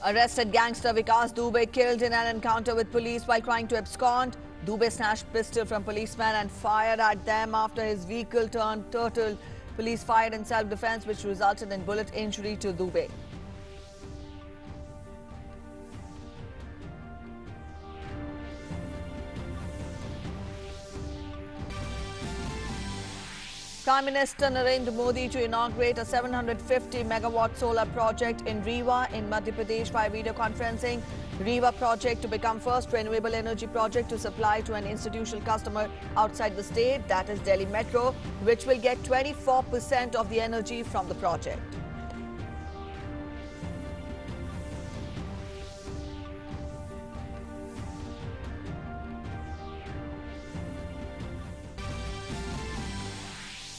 Arrested gangster Vikas Dubey killed in an encounter with police while trying to abscond. Dubey snatched pistol from policemen and fired at them after his vehicle turned turtle. Police fired in self-defense, which resulted in bullet injury to Dubey. Prime Minister Narendra Modi to inaugurate a 750-megawatt solar project in Rewa in Madhya Pradesh via video conferencing. Rewa project to become first renewable energy project to supply to an institutional customer outside the state, that is Delhi Metro, which will get 24% of the energy from the project.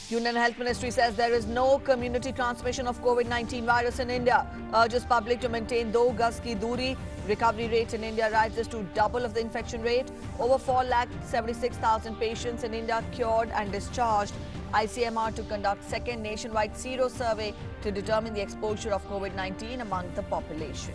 Union Health Ministry says there is no community transmission of COVID-19 virus in India. Urges public to maintain 2 gaz ki duri. Recovery rate in India rises to double of the infection rate. Over 4,76,000 patients in India cured and discharged. ICMR to conduct second nationwide sero survey to determine the exposure of COVID-19 among the population.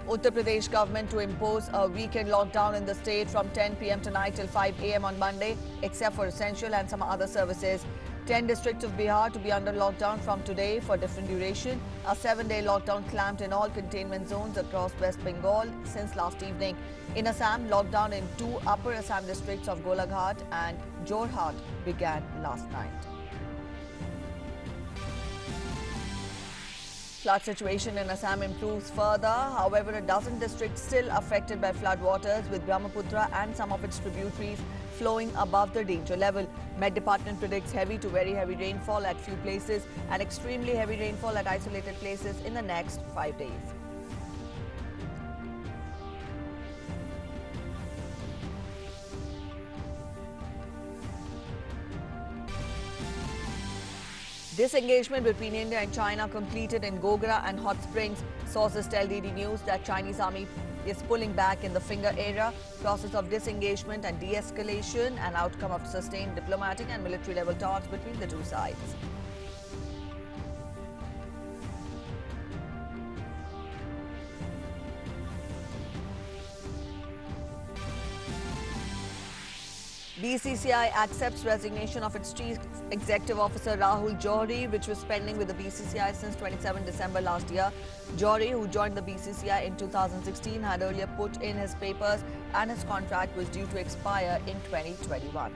Uttar Pradesh government to impose a weekend lockdown in the state from 10 p.m. tonight till 5 a.m. on Monday, except for essential and some other services. 10 districts of Bihar to be under lockdown from today for different duration. A 7-day lockdown clamped in all containment zones across West Bengal since last evening. In Assam, lockdown in 2 upper Assam districts of Golaghat and Jorhat began last night. Flood situation in Assam improves further. However, a dozen districts still affected by flood waters, with Brahmaputra and some of its tributaries flowing above the danger level. Met Department predicts heavy to very heavy rainfall at few places and extremely heavy rainfall at isolated places in the next 5 days. Disengagement between India and China completed in Gogra and Hot Springs. Sources tell DD News that Chinese army is pulling back in the Finger area. Process of disengagement and de-escalation, an outcome of sustained diplomatic and military level talks between the two sides. BCCI accepts resignation of its Chief Executive Officer Rahul Johri, which was pending with the BCCI since 27 December last year. Johri, who joined the BCCI in 2016, had earlier put in his papers and his contract was due to expire in 2021.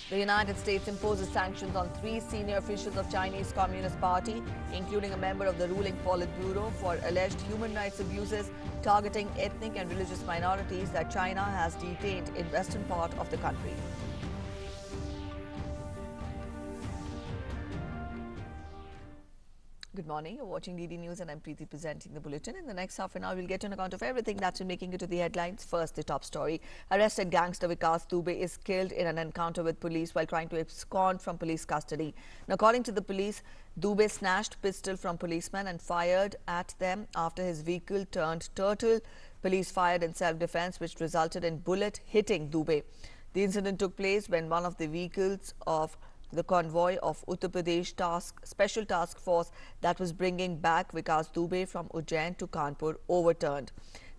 The United States imposes sanctions on 3 senior officials of Chinese Communist Party, including a member of the ruling Politburo, for alleged human rights abuses targeting ethnic and religious minorities that China has detained in western part of the country. Good morning. You're watching DD News and I'm Preeti presenting the bulletin. In the next half an hour, we'll get an account of everything that's been making it to the headlines. First, the top story. Arrested gangster Vikas Dubey is killed in an encounter with police while trying to abscond from police custody. Now, according to the police, Dubey snatched pistol from policemen and fired at them after his vehicle turned turtle. Police fired in self-defense, which resulted in bullet hitting Dubey. The incident took place when one of the vehicles of the convoy of Uttar Pradesh Special Task Force that was bringing back Vikas Dubey from Ujjain to Kanpur overturned.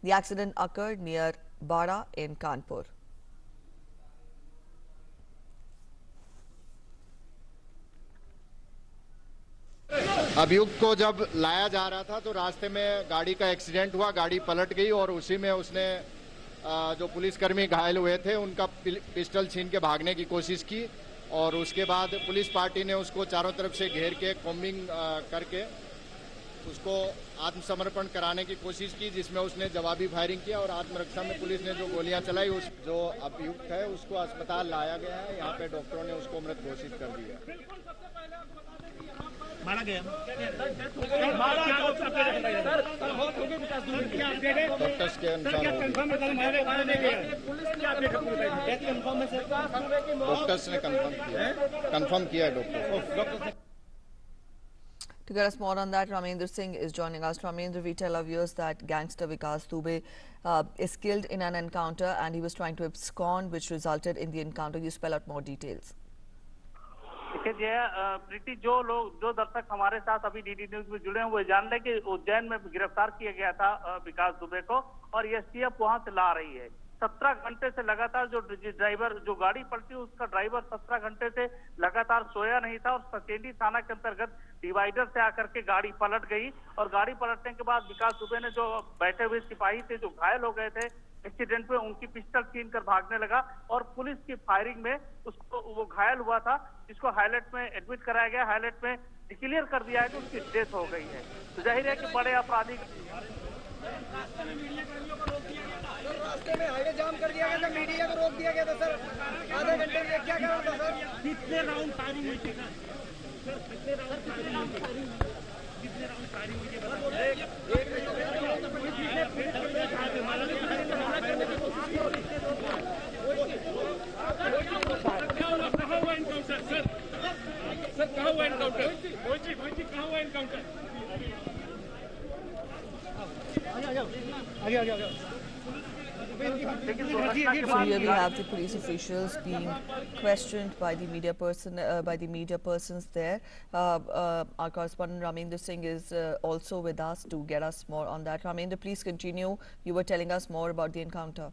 The accident occurred near Bara in Kanpur. अभियुक्त को जब लाया जा रहा था तो रास्ते में गाड़ी का एक्सीडेंट हुआ, गाड़ी पलट गई और उसी में उसने जो पुलिसकर्मी घायल हुए थे उनका पिस्टल छीन के भागने की कोशिश की और उसके बाद पुलिस पार्टी ने उसको चारों तरफ से घेर के कॉम्बिंग करके उसको आत्मसमर्पण कराने की कोशिश की, जिसमें उसने जवाबी फायरिंग किया और आत्मरक्षा में पुलिस ने जो गोलियां चलाई, उस जो अभियुक्त है उसको अस्पताल लाया गया है। यहाँ पे डॉक्टरों ने उसको मृत घोषित कर दिया। मारा गया डॉक्टर्स के अनुसार डॉक्टर्स ने कंफर्म किया doctor. To get us more on that, Ramendra Singh is joining us. Ramendra, we tell our viewers that gangster Vikas Dubey is killed in an encounter and he was trying to abscond, which resulted in the encounter. You spell out more details. देखिए प्रीति, जो दर्शक हमारे साथ अभी DD news में जुड़े हैं वो जान लें कि उज्जैन में गिरफ्तार किया गया था विकास दुबे को और एसटीएफ वहां से ला रही है। 17 घंटे से लगातार जो ड्राइवर, जो गाड़ी पलटी उसका ड्राइवर 17 घंटे से लगातार सोया नहीं था और सचेंडी थाना के अंतर्गत डिवाइडर से आकर के गाड़ी पलट गई और गाड़ी पलटने के बाद विकास दुबे ने, जो बैठे हुए सिपाही थे जो घायल हो गए थे एक्सीडेंट में, उनकी पिस्टल छीन कर भागने लगा और पुलिस की फायरिंग में उसको, वो घायल हुआ था जिसको हाईलाइट में एडमिट कराया गया। हाईलाइट में डिक्लेयर कर दिया है कि उसकी डेथ हो गई है। तो जाहिर है कि बड़े अपराधी रास्ते में हाईवे जाम कर दिया गया था, मीडिया को रोक दिया गया था सर। आधे घंटे में क्या कारण था सर? कितने राउंड फायरिंग हुई थी सर? कितने राउंड फायरिंग हुई सर? कहाँ हुआ एनकाउंटर? कहाँ हुआ एनकाउंटर? आगे So here we have the police officials being questioned by the media persons there. Our correspondent Ramendra Singh is also with us to get us more on that. Ramendra, please continue. You were telling us more about the encounter.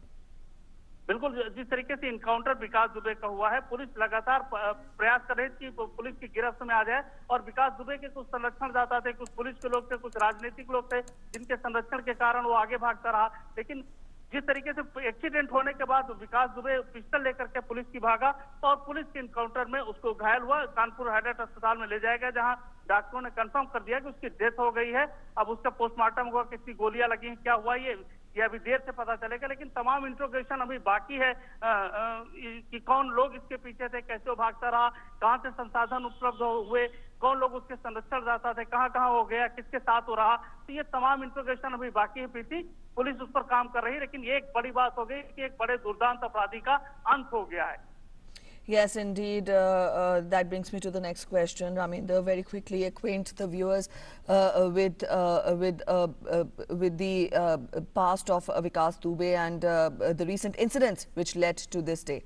बिल्कुल, जिस तरीके से encounter विकास दुबे का हुआ है, police लगातार प्रयास कर रही थी कि पुलिस की गिरफ्त में आ जाए और विकास दुबे के कुछ संरक्षणदाता थे, कुछ पुलिस के लोग थे, कुछ राजनीतिक लोग थे जिनके संरक्षण के कारण वो आगे भागता रहा। लेकिन जिस तरीके से एक्सीडेंट होने के बाद विकास दुबे पिस्टल लेकर के पुलिस की भागा और पुलिस के इनकाउंटर में उसको घायल हुआ, कानपुर हाईलाइट अस्पताल में ले जाया गया जहां डॉक्टरों ने कंफर्म कर दिया कि उसकी डेथ हो गई है। अब उसका पोस्टमार्टम हुआ, कितनी गोलियां लगी हैं, क्या हुआ, ये अभी देर से पता चलेगा। लेकिन तमाम इंट्रोगेशन अभी बाकी है कि कौन लोग इसके पीछे थे, कैसे वो भागता रहा, कहां से संसाधन उपलब्ध हुए, कौन लोग उसके संरक्षणदाता थे, कहां कहां हो गया, किसके साथ हो रहा। तो ये तमाम इंट्रोगेशन अभी बाकी है प्रीति, पुलिस उस पर काम कर रही है। लेकिन ये एक बड़ी बात हो गई कि एक बड़े दुर्दांत अपराधी का अंत हो गया है। Yes, indeed. That brings me to the next question. Ramendra, very quickly acquaint the viewers with the past of Vikas Dubey and the recent incidents which led to this day.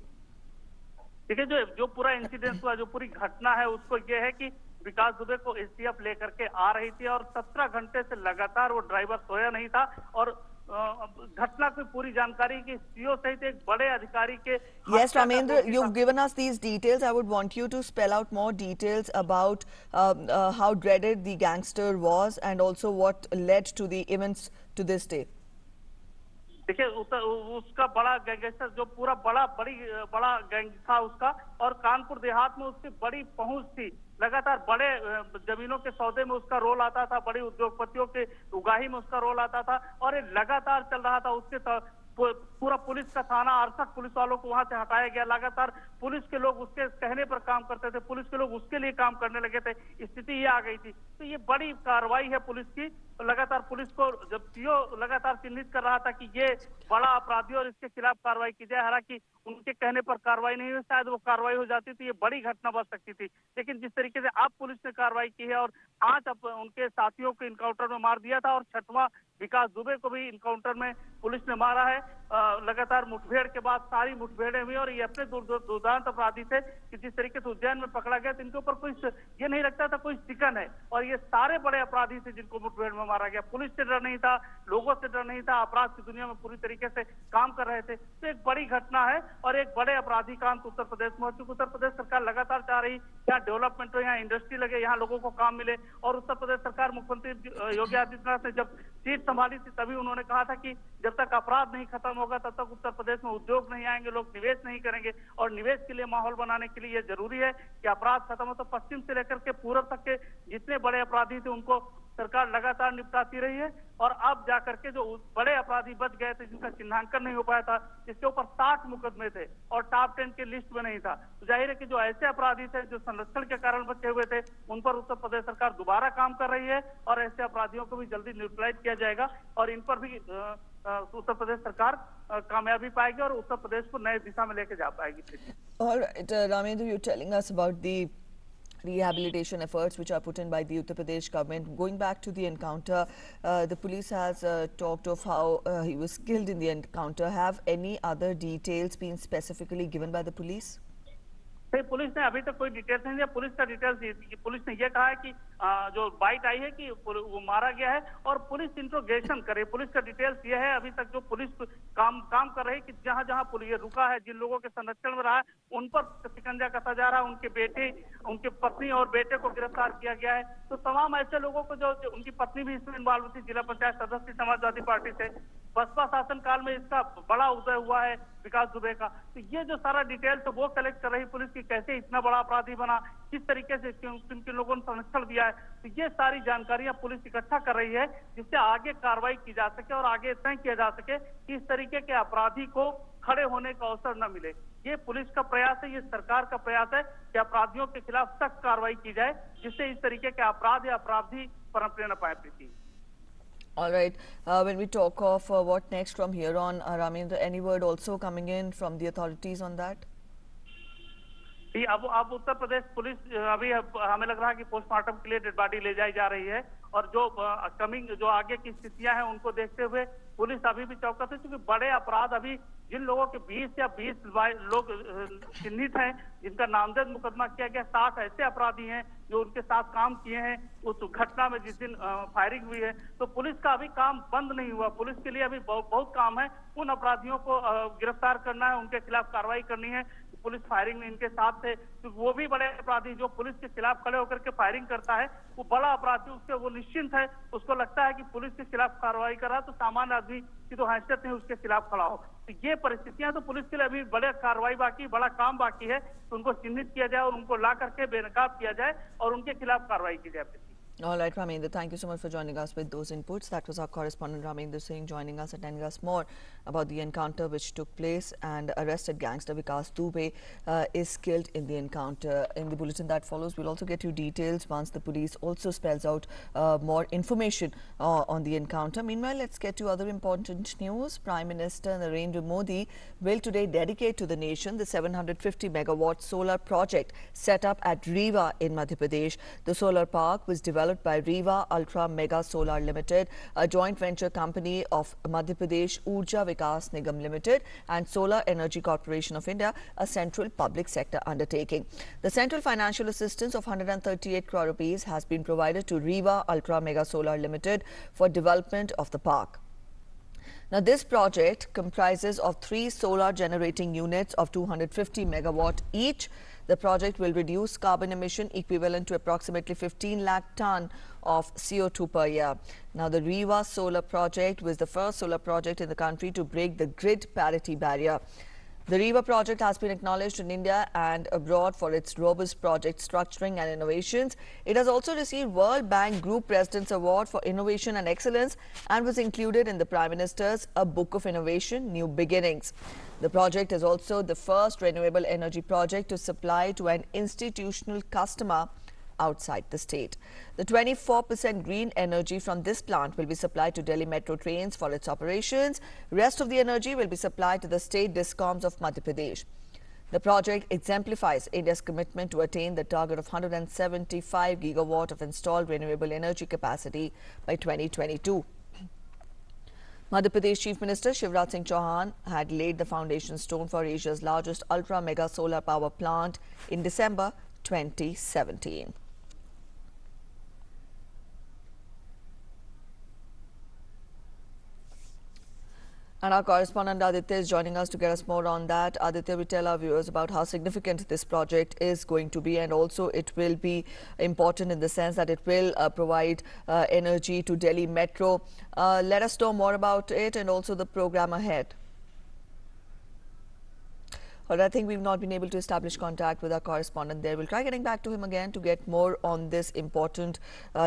देखिए, जो पूरा इंसिडेंट हुआ, जो पूरी घटना है, उसको ये है कि विकास दुबे को एसटीएफ लेकर के आ रही थी और 17 घंटे से लगातार वो ड्राइवर सोया नहीं था और घटना की पूरी जानकारी की सीओ सहित एक बड़े अधिकारी के। Yes, Ramendra, you've given us these details. I would want you to spell out more details about how dreaded the gangster was and also what led to the events to this day. देखिए, उसका बड़ा gangster, जो पूरा बड़ा gang था उसका, और कानपुर देहात में उसकी बड़ी पहुंच थी। लगातार बड़े जमीनों के सौदे में उसका रोल आता था, बड़ी उद्योगपतियों के उगाही में उसका रोल आता था और ये लगातार चल रहा था। उसके पूरा पुलिस का थाना 68 पुलिस वालों को वहां से हटाया गया। लगातार पुलिस के लोग उसके कहने पर काम करते थे, पुलिस के लोग उसके लिए काम करने लगे थे। स्थिति ये आ गई थी। तो ये बड़ी कार्रवाई है पुलिस की। लगातार पुलिस को जब सीओ लगातार चिन्हित कर रहा था कि ये बड़ा अपराधी और इसके खिलाफ कार्रवाई की जाए, हालांकि उनके कहने पर कार्रवाई नहीं हुई, शायद वो कार्रवाई हो जाती तो ये बड़ी घटना बच सकती थी। लेकिन जिस तरीके से अब पुलिस ने कार्रवाई की है और 5 उनके साथियों को इनकाउंटर में मार दिया था और 6वां विकास दुबे को भी इनकाउंटर में पुलिस ने मारा है। लगातार मुठभेड़ के बाद सारी मुठभेड़ें हुई और ये अपने दुर्दांत अपराधी थे कि जिस तरीके से उज्जैन में पकड़ा गया तो इनके ऊपर कोई ये नहीं लगता था कोई शिकन है और ये सारे बड़े अपराधी थे जिनको मुठभेड़ में मारा गया। पुलिस से डर नहीं था, लोगों से डर नहीं था, अपराध की दुनिया में पूरी तरीके से काम कर रहे थे। तो एक बड़ी घटना है और एक बड़े अपराधी का अंत उत्तर प्रदेश में हो चुका। उत्तर प्रदेश सरकार लगातार चाह रही यहाँ डेवलपमेंट हो, यहाँ इंडस्ट्री लगे, यहाँ लोगों को काम मिले। और उत्तर प्रदेश सरकार, मुख्यमंत्री योगी आदित्यनाथ ने जब सीट संभाली थी तभी उन्होंने कहा था कि जब तक अपराध नहीं खत्म होगा तब तक उत्तर प्रदेश में उद्योग नहीं आएंगे, लोग निवेश नहीं करेंगे। और निवेश के लिए माहौल बनाने के लिए ये जरूरी है कि अपराध खत्म हो। तो पश्चिम से लेकर के पूर्व तक के जितने बड़े अपराधी थे उनको सरकार लगातार निपटाती रही है और अब जाकर के जो बड़े अपराधी बच गए थे जिनका चिन्हांकन नहीं हो पाया था, जिसके ऊपर 60 मुकदमे थे और टॉप 10 के लिस्ट में नहीं था, तो जाहिर है कि जो ऐसे अपराधी थे जो संरक्षण के कारण बचे हुए थे उन पर उत्तर प्रदेश सरकार दोबारा काम कर रही है और ऐसे अपराधियों को भी जल्दी न्यूट्रलाइज किया जाएगा और इन पर भी उत्तर प्रदेश सरकार कामयाबी पाएगी और उत्तर प्रदेश को नए दिशा में लेके जा पाएगी। All right, Ramendra, you're telling us about the rehabilitation efforts which are put in by the Uttar Pradesh government. Going back to the encounter, the police has talked of how he was killed in the encounter. Have any other details been specifically given by the police? नहीं, police ने अभी तक कोई details नहीं दिया। Police का details police ने ये कहा है कि जो बाइट आई है कि वो मारा गया है और पुलिस इंट्रोगेशन करे। पुलिस का डिटेल्स ये है अभी तक जो पुलिस काम कर रही है कि जहां जहां पुलिस रुका है, जिन लोगों के संरक्षण में रहा है, उन पर शिकंजा कसा जा रहा है। उनके बेटे, उनकी पत्नी और बेटे को गिरफ्तार किया गया है। तो तमाम ऐसे लोगों को जो उनकी पत्नी भी इसमें इन्वॉल्व थी, जिला पंचायत सदस्य समाजवादी पार्टी से, बसपा शासनकाल में इसका बड़ा उदय हुआ है विकास दुबे का। तो ये जो सारा डिटेल्स वो कलेक्ट कर रही पुलिस की, कैसे इतना बड़ा अपराधी बना, किस तरीके से किन किन लोगों ने संरक्षण दिया है, तो ये सारी जानकारियां पुलिस इकट्ठा कर रही है, जिससे आगे कार्रवाई की जा सके और आगे तय किया जा सके कि इस तरीके के अपराधी को खड़े होने का अवसर न मिले। ये पुलिस का प्रयास है, ये सरकार का प्रयास है कि अपराधियों के खिलाफ सख्त कार्रवाई की जाए, जिससे इस तरीके के अपराध या अपराधी पनपने न पाए। प्रीति, all right, when we talk of what next from here on, Ramendra, any word also coming in from the authorities on that? अब उत्तर प्रदेश पुलिस अभी हमें लग रहा है कि पोस्टमार्टम के लिए डेड बॉडी ले जाई जा रही है और जो जो आगे की स्थितियां हैं उनको देखते हुए पुलिस अभी भी चौकस है, क्योंकि बड़े अपराध अभी जिन लोगों के 20 या 20 लोग चिन्हित हैं, जिनका नामजद मुकदमा किया गया, 7 ऐसे अपराधी हैं जो उनके साथ काम किए हैं उस घटना में जिस दिन फायरिंग हुई है। तो पुलिस का अभी काम बंद नहीं हुआ। पुलिस के लिए अभी बहुत काम है। उन अपराधियों को गिरफ्तार करना है, उनके खिलाफ कार्रवाई करनी है। पुलिस फायरिंग में इनके साथ थे, तो वो भी बड़े अपराधी जो पुलिस के खिलाफ खड़े होकर के फायरिंग करता है, वो बड़ा अपराधी, उसके वो निश्चिंत है, उसको लगता है कि पुलिस के खिलाफ कार्रवाई कर रहा है तो सामान्य आदमी की तो हैसियत नहीं उसके खिलाफ खड़ा हो। तो ये परिस्थितियां, तो पुलिस के लिए अभी बड़े कार्रवाई बाकी, बड़ा काम बाकी है। तो उनको चिन्हित किया जाए और उनको ला करके बेनकाब किया जाए और उनके खिलाफ कार्रवाई की जाए। All right, Ramendra, thank you so much for joining us with those inputs. That was our correspondent Ramendra Singh joining us and telling us more about the encounter which took place, and arrested gangster Vikas Dubey is killed in the encounter. In the bulletin that follows, we'll also get you details once the police also spells out more information on the encounter. Meanwhile, let's get to other important news. Prime Minister Narendra Modi will today dedicate to the nation the 750 megawatt solar project set up at Rewa in Madhya Pradesh. The solar park was developed by Rewa Ultra Mega Solar Limited, a joint venture company of Madhya Pradesh Urja Vikas Nigam Limited and Solar Energy Corporation of India, a central public sector undertaking. The central financial assistance of 138 crore rupees has been provided to Rewa Ultra Mega Solar Limited for development of the park. Now, this project comprises of 3 solar generating units of 250 megawatt each. The project will reduce carbon emission equivalent to approximately 15 lakh ton of CO2 per year. Now, the Rewa solar project was the first solar project in the country to break the grid parity barrier. The Rewa project has been acknowledged in India and abroad for its robust project structuring and innovations. It has also received World Bank Group President's Award for Innovation and Excellence and was included in the Prime Minister's A Book of Innovation, New Beginnings. The project is also the first renewable energy project to supply to an institutional customer outside the state. The 24% green energy from this plant will be supplied to Delhi Metro trains for its operations. Rest of the energy will be supplied to the state discoms of Madhya Pradesh. The project exemplifies India's commitment to attain the target of 175 gigawatt of installed renewable energy capacity by 2022. Madhya Pradesh Chief Minister Shivraj Singh Chauhan had laid the foundation stone for Asia's largest ultra mega solar power plant in December 2017. And our correspondent Aditya is joining us to get us more on that. Aditya, we tell our viewers about how significant this project is going to be, and also it will be important in the sense that it will provide energy to Delhi Metro. Let us know more about it and also the program ahead. But I think we've not been able to establish contact with our correspondent there. We'll try getting back to him again to get more on this important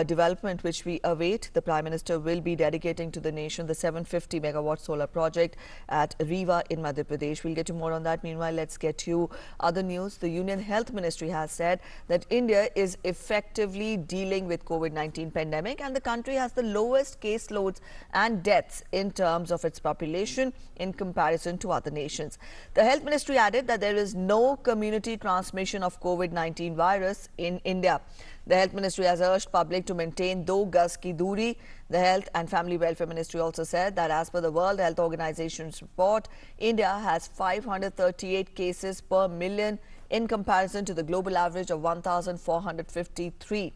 development which we await. The Prime Minister will be dedicating to the nation the 750 megawatt solar project at Rewa in Madhya Pradesh. We'll get you more on that. Meanwhile, let's get you other news. The Union Health Ministry has said that India is effectively dealing with COVID-19 pandemic and the country has the lowest caseloads and deaths in terms of its population in comparison to other nations. The Health Ministry added added that there is no community transmission of COVID-19 virus in India. The Health Ministry has urged public to maintain 2 gaz ki doori. The Health and Family Welfare Ministry also said that as per the World Health Organization's report, India has 538 cases per million in comparison to the global average of 1,453.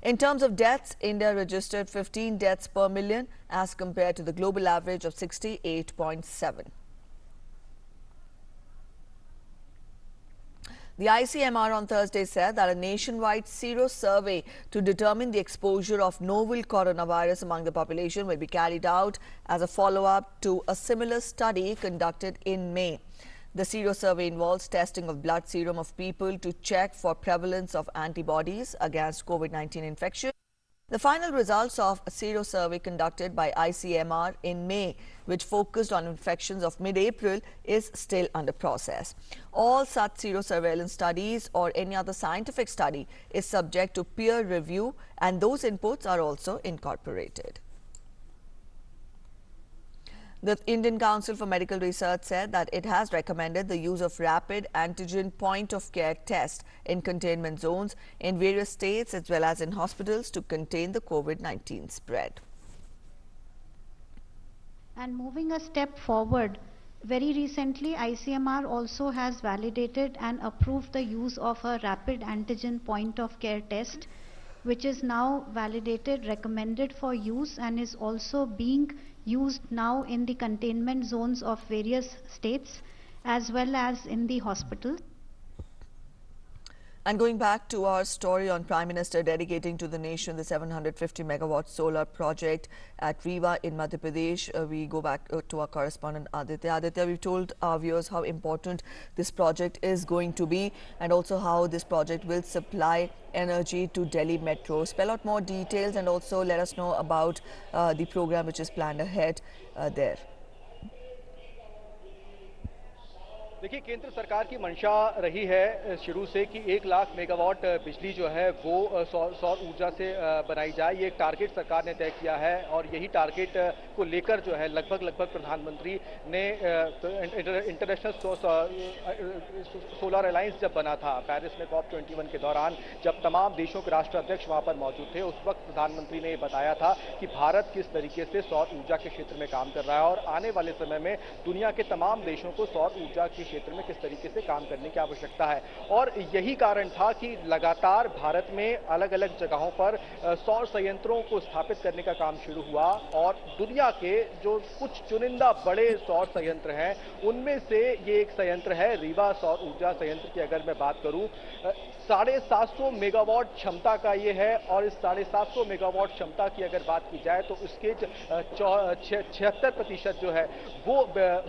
In terms of deaths, India registered 15 deaths per million as compared to the global average of 68.7. The ICMR on Thursday said that a nationwide sero survey to determine the exposure of novel coronavirus among the population will be carried out as a follow-up to a similar study conducted in May. The sero survey involves testing of blood serum of people to check for prevalence of antibodies against COVID-19 infection. The final results of a sero survey conducted by ICMR in May, which focused on infections of mid-April, is still under process. All such sero surveillance studies or any other scientific study is subject to peer review, and those inputs are also incorporated. The Indian Council for Medical Research said that it has recommended the use of rapid antigen point-of-care test in containment zones in various states as well as in hospitals to contain the COVID-19 spread. And moving a step forward, very recently ICMR also has validated and approved the use of a rapid antigen point-of-care test, which is now validated, recommended for use, and is also being used now in the containment zones of various states as well as in the hospitals. And going back to our story on Prime Minister dedicating to the nation the 750 megawatt solar project at Rewa in Madhya Pradesh, we go back to our correspondent Aditya. Aditya, we've told our viewers how important this project is going to be and also how this project will supply energy to Delhi Metro. Spell out more details and also let us know about the program which is planned ahead there. देखिए, केंद्र सरकार की मंशा रही है शुरू से कि 1 लाख मेगावाट बिजली जो है वो सौर ऊर्जा से बनाई जाए। ये एक टारगेट सरकार ने तय किया है और यही टारगेट को लेकर जो है लगभग प्रधानमंत्री ने इंटरनेशनल सोलर अलायंस जब बना था पेरिस में COP21 के दौरान, जब तमाम देशों के राष्ट्राध्यक्ष वहां पर मौजूद थे, उस वक्त प्रधानमंत्री ने बताया था कि भारत किस तरीके से सौर ऊर्जा के क्षेत्र में काम कर रहा है और आने वाले समय में दुनिया के तमाम देशों को सौर ऊर्जा के क्षेत्र में किस तरीके से काम करने की आवश्यकता है। और यही कारण था कि लगातार भारत में अलग अलग जगहों पर सौर संयंत्रों को स्थापित करने का काम शुरू हुआ और दुनिया के जो कुछ चुनिंदा बड़े सौर संयंत्र हैं उनमें से ये एक संयंत्र है रीवा सौर ऊर्जा संयंत्र की अगर मैं बात करूं, 750 मेगावाट क्षमता का ये है और इस 750 मेगावाट क्षमता की अगर बात की जाए तो इसके 76% जो है वो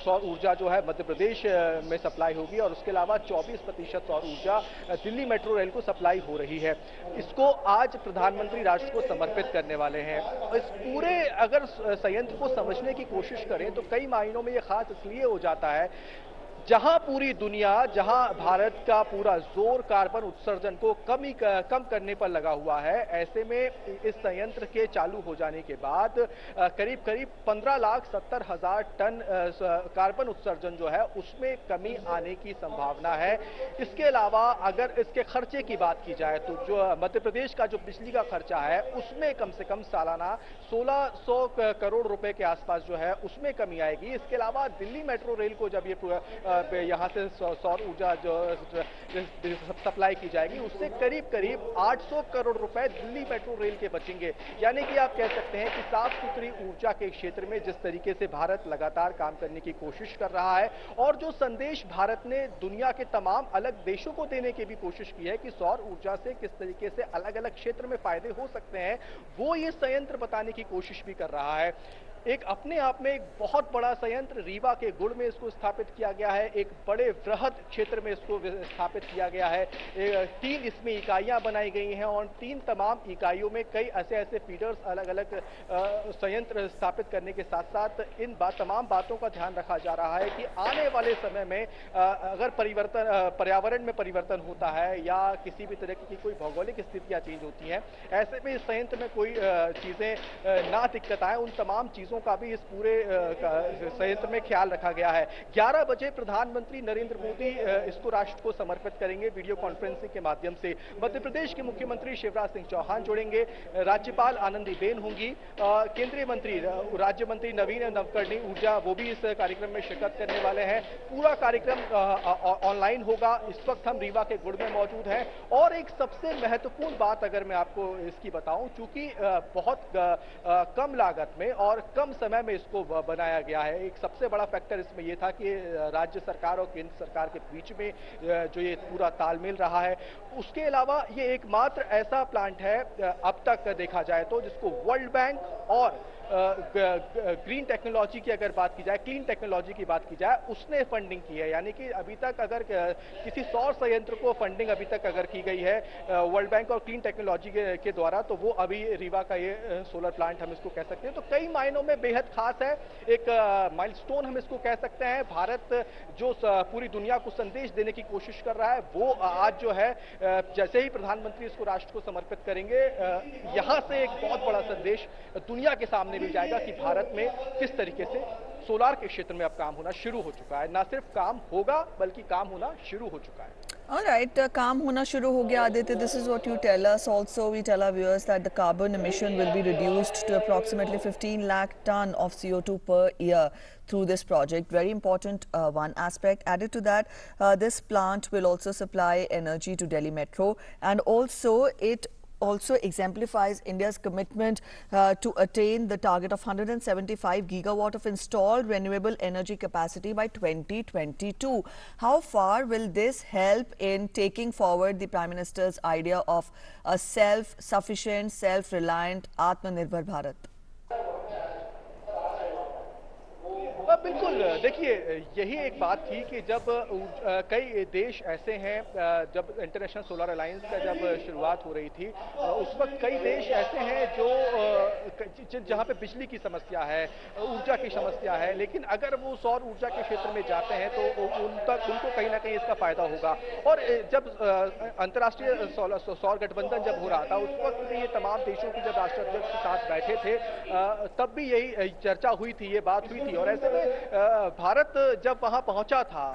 सौर ऊर्जा जो है मध्य प्रदेश में सप्लाई होगी और उसके अलावा 24% सौर ऊर्जा दिल्ली मेट्रो रेल को सप्लाई हो रही है। इसको आज प्रधानमंत्री राष्ट्र को समर्पित करने वाले हैं। इस पूरे अगर संयंत्र को समझने की कोशिश करें तो कई मायनों में ये खास इसलिए हो जाता है जहां पूरी दुनिया, जहां भारत का पूरा जोर कार्बन उत्सर्जन को कम करने पर लगा हुआ है, ऐसे में इस संयंत्र के चालू हो जाने के बाद करीब 15,70,000 टन कार्बन उत्सर्जन जो है उसमें कमी आने की संभावना है। इसके अलावा अगर इसके खर्चे की बात की जाए तो जो मध्य प्रदेश का जो बिजली का खर्चा है उसमें कम से कम सालाना 1600 करोड़ रुपए के आसपास जो है उसमें कमी आएगी। इसके अलावा दिल्ली मेट्रो रेल को जब ये यहाँ से सौर ऊर्जा जो सप्लाई की जाएगी उससे करीब 800 करोड़ रुपए दिल्ली मेट्रो रेल के बचेंगे। यानी कि आप कह सकते हैं कि साफ सुथरी ऊर्जा के क्षेत्र में जिस तरीके से भारत लगातार काम करने की कोशिश कर रहा है और जो संदेश भारत ने दुनिया के तमाम अलग देशों को देने की भी कोशिश की है कि सौर ऊर्जा से किस तरीके से अलग अलग क्षेत्र में फायदे हो सकते हैं, वो ये संयंत्र बताने की कोशिश भी कर रहा है। एक अपने आप में एक बहुत बड़ा संयंत्र रीवा के गुड़ में इसको स्थापित किया गया है, एक बड़े वृहद क्षेत्र में इसको स्थापित किया गया है। 3 इसमें इकाइयां बनाई गई हैं और 3 तमाम इकाइयों में कई ऐसे फीडर्स अलग अलग संयंत्र स्थापित करने के साथ साथ इन तमाम बातों का ध्यान रखा जा रहा है कि आने वाले समय में अगर पर्यावरण में परिवर्तन होता है या किसी भी तरह की कोई भौगोलिक स्थितियां चेंज होती हैं, ऐसे में इस संयंत्र में कोई चीजें ना दिक्कत आए, उन तमाम चीजों चीजों का भी इस पूरे संयंत्र में ख्याल रखा गया है। 11 बजे प्रधानमंत्री नरेंद्र मोदी इसको राष्ट्र को समर्पित करेंगे वीडियो कॉन्फ्रेंसिंग के माध्यम से। मध्य प्रदेश के मुख्यमंत्री शिवराज सिंह चौहान जुड़ेंगे, राज्यपाल आनंदीबेन होंगी, केंद्रीय मंत्री राज्य मंत्री नवीन नवकरणीय ऊर्जा वो भी इस कार्यक्रम में शिरकत करने वाले हैं। पूरा कार्यक्रम ऑनलाइन होगा। इस वक्त हम रीवा के गुड़ में मौजूद हैं और एक सबसे महत्वपूर्ण बात अगर मैं आपको इसकी बताऊं, चूंकि बहुत कम लागत में और कम समय में इसको बनाया गया है, एक सबसे बड़ा फैक्टर इसमें यह था कि राज्य सरकार और केंद्र सरकार के बीच में जो ये पूरा तालमेल रहा है। उसके अलावा ये एकमात्र ऐसा प्लांट है अब तक देखा जाए तो जिसको वर्ल्ड बैंक और ग्रीन टेक्नोलॉजी की अगर बात की जाए, क्लीन टेक्नोलॉजी की बात की जाए, उसने फंडिंग की है। यानी कि अभी तक अगर किसी सौर संयंत्र को फंडिंग अभी तक अगर की गई है वर्ल्ड बैंक और क्लीन टेक्नोलॉजी के द्वारा, तो वो अभी रीवा का ये सोलर प्लांट हम इसको कह सकते हैं। तो कई मायनों में बेहद खास है, एक माइलस्टोन हम इसको कह सकते हैं। भारत जो पूरी दुनिया को संदेश देने की कोशिश कर रहा है, वो आज जो है जैसे ही प्रधानमंत्री इसको राष्ट्र को समर्पित करेंगे, यहां से एक बहुत बड़ा संदेश दुनिया के सामने भी जाएगा कि भारत में किस तरीके से सोलार के क्षेत्र में अब काम होना शुरू हो चुका है। ना सिर्फ काम होगा बल्कि काम होना शुरू हो चुका है। All right, काम होना शुरू हो गया. Aditya, this is what you tell us. Also, we tell our viewers that the carbon emission will be reduced to approximately 15 lakh ton of CO2 per year through this project. Very important one aspect. Added to that, this plant will also supply energy to Delhi Metro, and also it also exemplifies India's commitment to attain the target of 175 gigawatt of installed renewable energy capacity by 2022. How far will this help in taking forward the Prime Minister's idea of a self-sufficient, self-reliant, Atmanirbhar Bharat? बिल्कुल, देखिए यही एक बात थी कि जब कई देश ऐसे हैं, जब इंटरनेशनल सोलर अलायंस का जब शुरुआत हो रही थी, उस वक्त कई देश ऐसे हैं जो जहां पे बिजली की समस्या है, ऊर्जा की समस्या है, लेकिन अगर वो सौर ऊर्जा के क्षेत्र में जाते हैं तो उनको कहीं ना कहीं इसका फायदा होगा। और जब अंतर्राष्ट्रीय सौर गठबंधन जब हो रहा था, उस वक्त ये तमाम देशों की जब राष्ट्राध्यक्ष के साथ बैठे थे, तब भी यही चर्चा हुई थी, ये बात हुई थी। और ऐसे में भारत जब वहां पहुंचा था,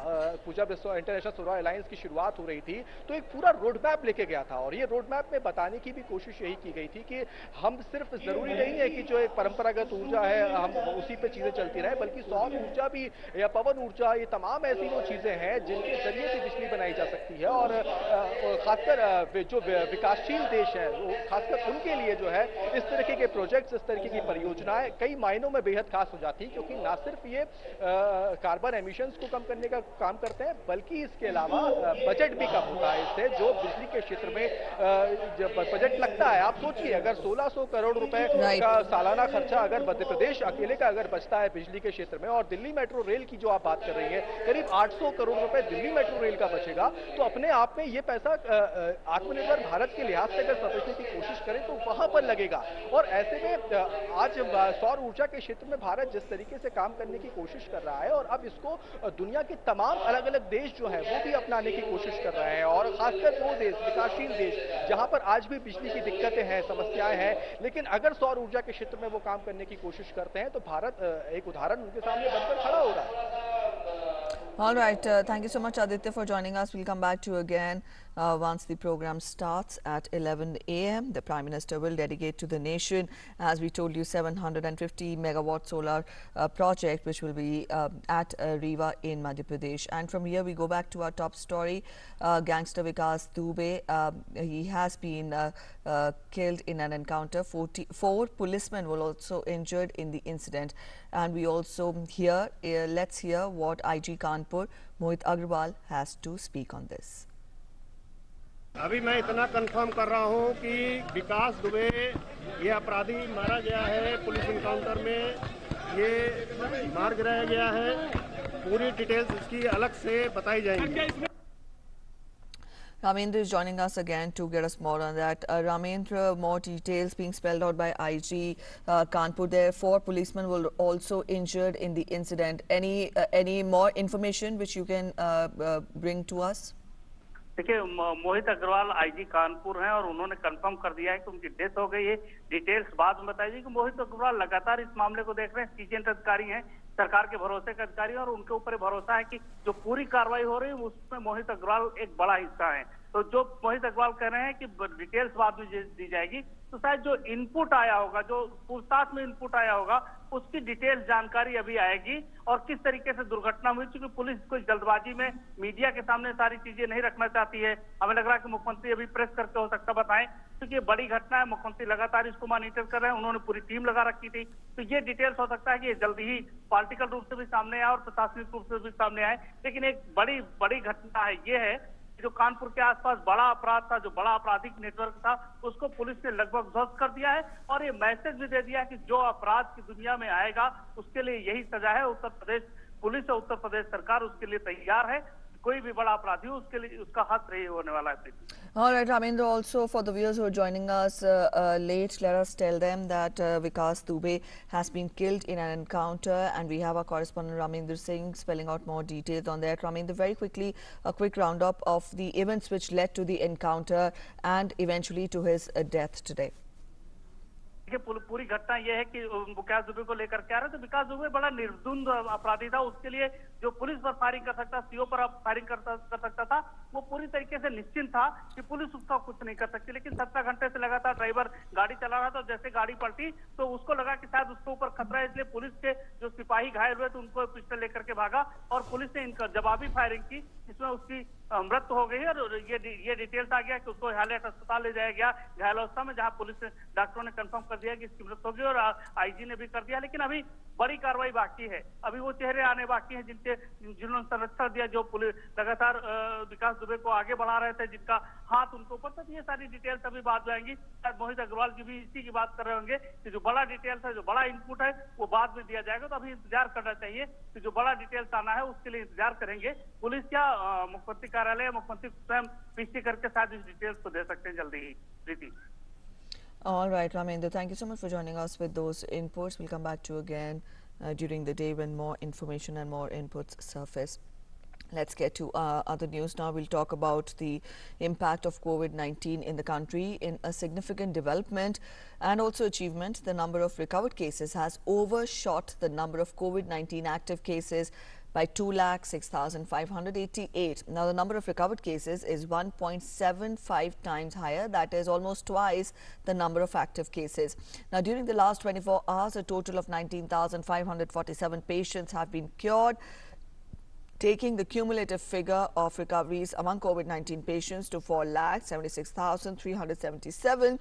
जब इंटरनेशनल सोलर अलायंस की शुरुआत हो रही थी, तो एक पूरा रोड मैप लेके गया था। और ये रोड मैप में बताने की भी कोशिश यही की गई थी कि हम सिर्फ जरूरी नहीं है कि जो एक परंपरागत ऊर्जा है हम उसी पे चीजें चलती रहे, बल्कि सौर ऊर्जा भी या पवन ऊर्जा, ये तमाम ऐसी वो चीजें हैं जिनके जरिए से बिजली बनाई जा सकती है। और खासकर जो विकासशील देश है, खासकर उनके लिए जो है इस तरीके के प्रोजेक्ट्स, इस तरीके की परियोजनाएं कई मायनों में बेहद खास हो जाती, क्योंकि ना सिर्फ ये कार्बन एमिशंस को कम करने का काम करते हैं, बल्कि इसके अलावा बजट भी कम होता है इससे। जो बिजली के क्षेत्र में जब बजट लगता है, आप सोचिए अगर 1600 करोड़ रुपए का सालाना खर्चा अगर मध्य प्रदेश अकेले का अगर बचता है बिजली के क्षेत्र में, और दिल्ली मेट्रो रेल की जो आप बात कर रही है, करीब 800 करोड़ रुपए दिल्ली मेट्रो रेल का बचेगा, तो अपने आप में ये पैसा आत्मनिर्भर भारत के लिहाज से अगर समझने की कोशिश करें तो वहां पर लगेगा। और ऐसे में आज सौर ऊर्जा के क्षेत्र में भारत जिस तरीके से काम करने की कोशिश कर रहा है, और अब इसको दुनिया के तमाम अलग अलग देश जो है वो भी अपनाने की कोशिश कर रहे हैं। और खासकर वो देश, विकासशील देश, जहां पर आज भी बिजली की दिक्कतें हैं, समस्याएं हैं, लेकिन अगर सौर ऊर्जा के क्षेत्र में वो काम करने की कोशिश करते हैं तो भारत एक उदाहरण उनके सामने बनकर खड़ा हो रहा है। All right, thank you so much Aditya for joining us. We'll come back to you again once the program starts at 11 a.m. The Prime Minister will dedicate to the nation, as we told you, 750 megawatt solar project which will be at Rewa in Madhya Pradesh. And from here we go back to our top story. Gangster Vikas Dubey, he has been killed in an encounter. 4 policemen were also injured in the incident. And we also hear, let's hear what IG Kanpur Mohit Agrawal has to speak on this. अभी मैं इतना confirm कर रहा हूं कि विकास दुबे ये अपराधी मारा गया है, पुलिस इनकाउंटर में ये मार गिराया गया है। पूरी डिटेल्स इसकी अलग से बताई जाएंगी। Ramendra is joining us again to get us more on that. Ramendra, more details being spelled out by IG Kanpur. There 4 policemen were also injured in the incident. Any more information which you can bring to us? देखिए Mohit Agarwal IG Kanpur हैं और उन्होंने confirm कर दिया है कि उनकी death हो गई है। डिटेल्स बाद में बताई जाएगी कि मोहित अग्रवाल लगातार इस मामले को देख रहे हैं, सीजेंट अधिकारी हैं, सरकार के भरोसे के अधिकारी, और उनके ऊपर भरोसा है कि जो पूरी कार्रवाई हो रही है उसमें मोहित अग्रवाल एक बड़ा हिस्सा है। तो जो मोहित अग्रवाल कह रहे हैं कि डिटेल्स बाद में दी जाएगी, तो शायद जो इनपुट आया होगा, जो पूछताछ में इनपुट आया होगा, उसकी डिटेल्स जानकारी अभी आएगी और किस तरीके से दुर्घटना हुई। क्योंकि पुलिस कोई जल्दबाजी में मीडिया के सामने सारी चीजें नहीं रखना चाहती है। हमें लग रहा है कि मुख्यमंत्री अभी प्रेस करके हो सकता बताएं, क्योंकि ये बड़ी घटना है। मुख्यमंत्री लगातार इसको मॉनिटर कर रहे हैं, उन्होंने पूरी टीम लगा रखी थी। तो ये डिटेल्स हो सकता है कि ये जल्दी ही पॉलिटिकल रूप से भी सामने आए और प्रशासनिक रूप से भी सामने आए। लेकिन एक बड़ी घटना है, ये है जो कानपुर के आसपास बड़ा अपराध था, जो बड़ा आपराधिक नेटवर्क था, उसको पुलिस ने लगभग ध्वस्त कर दिया है और ये मैसेज भी दे दिया है कि जो अपराध की दुनिया में आएगा उसके लिए यही सजा है। उत्तर प्रदेश पुलिस और उत्तर प्रदेश सरकार उसके लिए तैयार है। कोई भी बड़ा अपराधी हो उसके लिए उसका हक नहीं होने वाला है। All right, Ramendra, also for the viewers who are joining us late, let us tell them that Vikas Dubey has been killed in an encounter, and we have our correspondent Ramendra Singh spelling out more details on that. Ramendra, very quickly, a quick roundup of the events which led to the encounter and eventually to his death today. देखिए पूरी घटना यह है कि विकास दुबे को लेकर के आ रहे, तो विकास दुबे बड़ा निर्दुंद अपराधी था। उसके लिए जो पुलिस पर फायरिंग कर सकता, सीओ पर फायरिंग कर सकता था, वो पूरी तरीके से निश्चिंत था कि पुलिस उसका कुछ नहीं कर सकती। लेकिन 17 घंटे से लगातार ड्राइवर गाड़ी चला रहा था, जैसे गाड़ी पलटी तो उसको लगा कि शायद उसके ऊपर खतरा है, इसलिए पुलिस के जो सिपाही घायल हुए थे उनको पिस्टल लेकर के भागा और पुलिस ने इनका जवाबी फायरिंग की, जिसमें उसकी मृत्यु हो गई। और ये डिटेल्स आ गया कि उसको हाईलाइट अस्पताल ले जाया गया घायलावस्था में, जहां पुलिस डॉक्टरों ने कंफर्म कर दिया कि इसकी मृत्यु हो गई और आईजी ने भी कर दिया। लेकिन अभी बड़ी कार्रवाई बाकी है, अभी वो चेहरे आने बाकी हैं जिन्होंने संरक्षण दिया, जो पुलिस लगातार विकास दुबे को आगे बढ़ा रहे थे, जिनका हाथ उनके ऊपर था। ये सारी डिटेल्स अभी बाद में आएंगी। शायद मोहित अग्रवाल जी भी इसी की बात कर रहे होंगे कि जो बड़ा डिटेल्स है, जो बड़ा इनपुट है, वो बाद में दिया जाएगा। तो अभी इंतजार करना चाहिए कि जो बड़ा डिटेल्स आना है उसके लिए इंतजार करेंगे। पुलिस या मुख्यमंत्री कार्यालय, मुख्यमंत्री स्वयं पीछे करके शायद इस डिटेल्स को दे सकते हैं जल्दी ही। प्रीति। All right, Ramendra, thank you so much for joining us with those inputs. We'll come back to you again during the day when more information and more inputs surface. Let's get to other news now. We'll talk about the impact of COVID-19 in the country. In a significant development and also achievement, the number of recovered cases has overshot the number of COVID-19 active cases by 2,06,588. Now, the number of recovered cases is 1.75 times higher. That is almost twice the number of active cases. Now, during the last 24 hours, a total of 19,547 patients have been cured, taking the cumulative figure of recoveries among COVID-19 patients to 4,76,377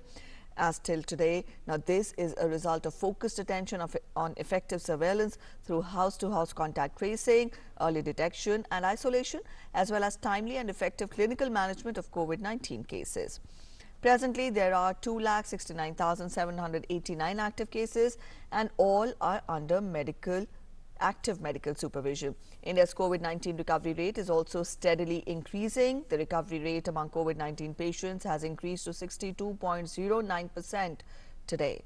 as till today. Now, this is a result of focused attention on effective surveillance through house-to-house contact tracing, early detection and isolation, as well as timely and effective clinical management of COVID-19 cases. Presently, there are 2,69,789 active cases and all are under active medical supervision. India's COVID-19 recovery rate is also steadily increasing. The recovery rate among COVID-19 patients has increased to 62.09% today.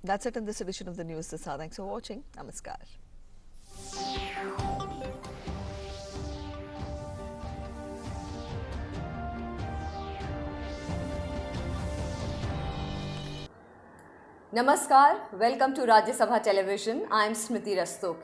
That's it in this edition of the News this hour. Thanks for watching. Namaskar. Namaskar, welcome to Rajya Sabha Television. I am Smriti Rastogi.